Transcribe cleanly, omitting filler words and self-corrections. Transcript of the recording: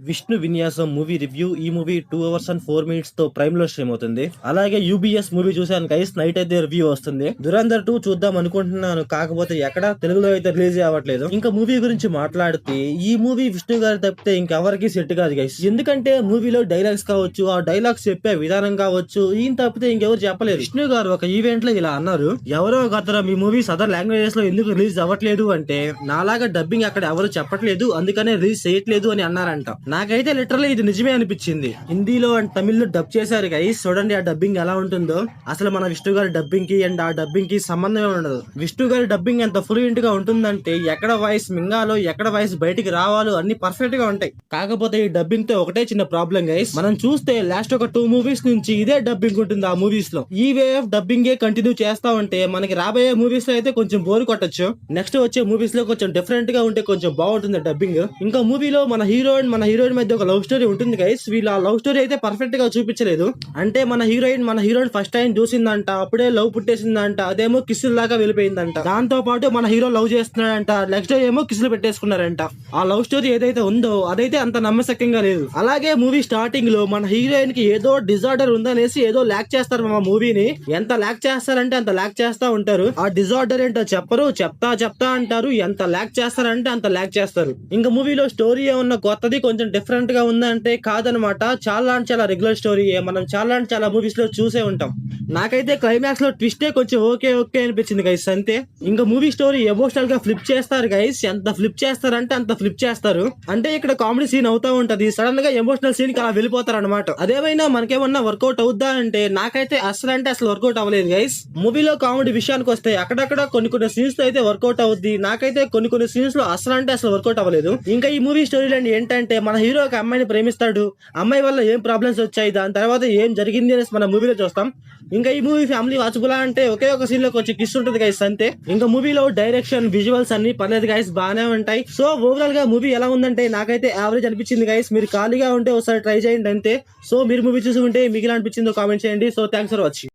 విష్ణు విన్యాసం movie review. ఈ movie 2 hours and 4 minutes తో ప్రైమ్ లో స్ట్రీమ్ అవుతుంది. అలాగే యూబీఎస్ మూవీ చూసాను గైస్, నైట్ అయితే రివ్యూ వస్తుంది. దురంధర్ 2 చూద్దాం అనుకుంటున్నాను, కాకపోతే ఎక్కడ తెలుగులో అయితే రిలీజ్ అవ్వట్లేదు. ఇంకా మూవీ గురించి మాట్లాడితే ఈ మూవీ విష్ణు గారు తప్పితే ఇంకెవరికి సెట్ కాదు గైస్. ఎందుకంటే మూవీలో డైలాగ్స్ కావచ్చు, ఆ డైలాగ్స్ చెప్పే విధానం కావచ్చు, ఈయన తప్పితే ఇంకెవరు చెప్పలేరు. విష్ణు గారు ఒక ఈవెంట్ లో ఇలా అన్నారు, ఎవరో ఒకతర మీ మూవీస్ అదర్ లాంగ్వేజెస్ లో ఎందుకు రిలీజ్ అవ్వట్లేదు అంటే నాలాగా డబ్బింగ్ అక్కడ ఎవరు చెప్పట్లేదు, అందుకనే రిలీజ్ చేయట్లేదు అని అన్నారంట. నాకైతే లిటరల్లీ ఇది నిజమే అనిపించింది. హిందీలో అండ్ తమిళ్లో డబ్ చేశారు గైస్, చూడండి ఆ డబ్బింగ్ ఎలా ఉంటుందో. అసలు మన విష్ణు గారి డబ్బింగ్ కి అండ్ ఆ డబ్బింగ్ కి సంబంధమే ఉండదు. విష్ణు గారి డబ్బింగ్ ఎంత ఫ్లూయెంట్ గా ఉంటుందంటే ఎక్కడ వాయిస్ మింగాలో, ఎక్కడ వాయిస్ బయటికి రావాలో అన్ని పర్ఫెక్ట్ గా ఉంటాయి. కాకపోతే ఈ డబ్బింగ్ తో ఒకటే చిన్న ప్రాబ్లం గైస్, మనం చూస్తే లాస్ట్ ఒక 2 movies నుంచి ఇదే డబ్బింగ్ ఉంటుంది ఆ మూవీస్ లో. ఈ వే ఆఫ్ డబ్బింగ్ కంటిన్యూ చేస్తా ఉంటే మనకి రాబోయే మూవీస్ లో అయితే కొంచెం బోర్ కొట్టచ్చు. నెక్స్ట్ వచ్చే మూవీస్ లో కొంచెం డిఫరెంట్ గా ఉంటే కొంచెం బాగుంటుంది డబ్బింగ్. ఇంకా మూవీలో మన హీరోయిన్ మధ్య ఒక లవ్ స్టోరీ ఉంటుంది గైస్. వీళ్ళ లవ్ స్టోరీ అయితే పర్ఫెక్ట్ గా చూపించలేదు. అంటే మన హీరోయిన్ ఫస్ట్ టైం చూసిందంట, అప్పుడే లవ్ పుట్టేసిందంట, అదేమో కిస్సుల దాకా వెళ్ళిపోయిందంట. దాంతో పాటు మన హీరో లవ్ చేస్తున్నాడంట, నెక్స్ట్ డే ఏమో కిస్సులు పెట్టేసుకున్నారంట. ఆ లవ్ స్టోరీ ఏదైతే ఉందో అదైతే అంత నమ్మశక్యంగా లేదు. అలాగే మూవీ స్టార్టింగ్ లో మన హీరోయిన్ కి ఏదో డిజార్డర్ ఉందనేసి ఏదో లాక్ చేస్తారు మా మూవీని. ఎంత లాక్ చేస్తారంటే అంత లాక్ చేస్తా ఉంటారు. ఆ డిజార్డర్ ఏంటో చెప్పరు, చెప్తా అంటారు. ఎంత లాక్ చేస్తారంటే అంత లాక్ చేస్తారు. ఇంకా మూవీలో స్టోరీ ఏమన్నా కొత్తది కొంచెం డిఫరెంట్ గా ఉందంటే కాదనమాట. చాలా రెగ్యులర్ స్టోరీ మనం చాలా మూవీస్ లో చూసే ఉంటాం. నాకైతే క్లైమాక్స్ లో ట్విస్టే కొంచెం ఓకే అనిపించింది గైస్, అంతే. ఇంకా మూవీ స్టోరీ ఎమోషనల్ గా ఫ్లిప్ చేస్తారు గైస్. ఎంత ఫ్లిప్ చేస్తారంటే అంత ఫ్లిప్ చేస్తారు. అంటే ఇక్కడ కామెడీ సీన్ అవుతా ఉంటది, సడన్ గా ఎమోషనల్ సీన్ కి అలా వెళ్ళిపోతారు అనమాట. అదేమైనా మనకేమన్నా వర్కౌట్ అవుద్దా అంటే నాకైతే అసలు వర్కౌట్ అవ్వలేదు గైస్. మూవీలో కామెడీ విషయానికి వస్తే అక్కడక్కడ కొన్ని సీన్స్ అయితే వర్కౌట్ అవుద్ది. నాకైతే కొన్ని సీన్స్ లో అసలు వర్కౌట్ అవ్వలేదు. ఇంకా ఈ మూవీ స్టోరీ లైన్ ఏంటంటే మన హీరో ఒక అమ్మాయిని ప్రేమిస్తాడు, అమ్మాయి వల్ల ఏం ప్రాబ్లమ్స్ వచ్చాయి, దాని తర్వాత ఏం జరిగింది అనేసి మన మూవీలో చూస్తాం. ఇంకా ఈ మూవీ ఫ్యామిలీ వాచబులా అంటే ఒకే ఒక సీన్ లో కొంచెం కిస్ ఉంటుంది గైస్, అంతే. ఇంకా మూవీలో డైరెక్షన్, విజువల్స్ అన్ని పర్లేదు గైస్, బాగానే ఉంటాయి. సో ఓవరాల్ గా మూవీ ఎలా ఉందంటే నాకైతే యావరేజ్ అనిపించింది గైస్. మీరు ఖాళీగా ఉంటే ఒకసారి ట్రై చేయండి, అంతే. సో మీరు మూవీ చూసి ఉంటే మీకు ఎలా అనిపించిందో కామెంట్ చేయండి. So thanks for watching.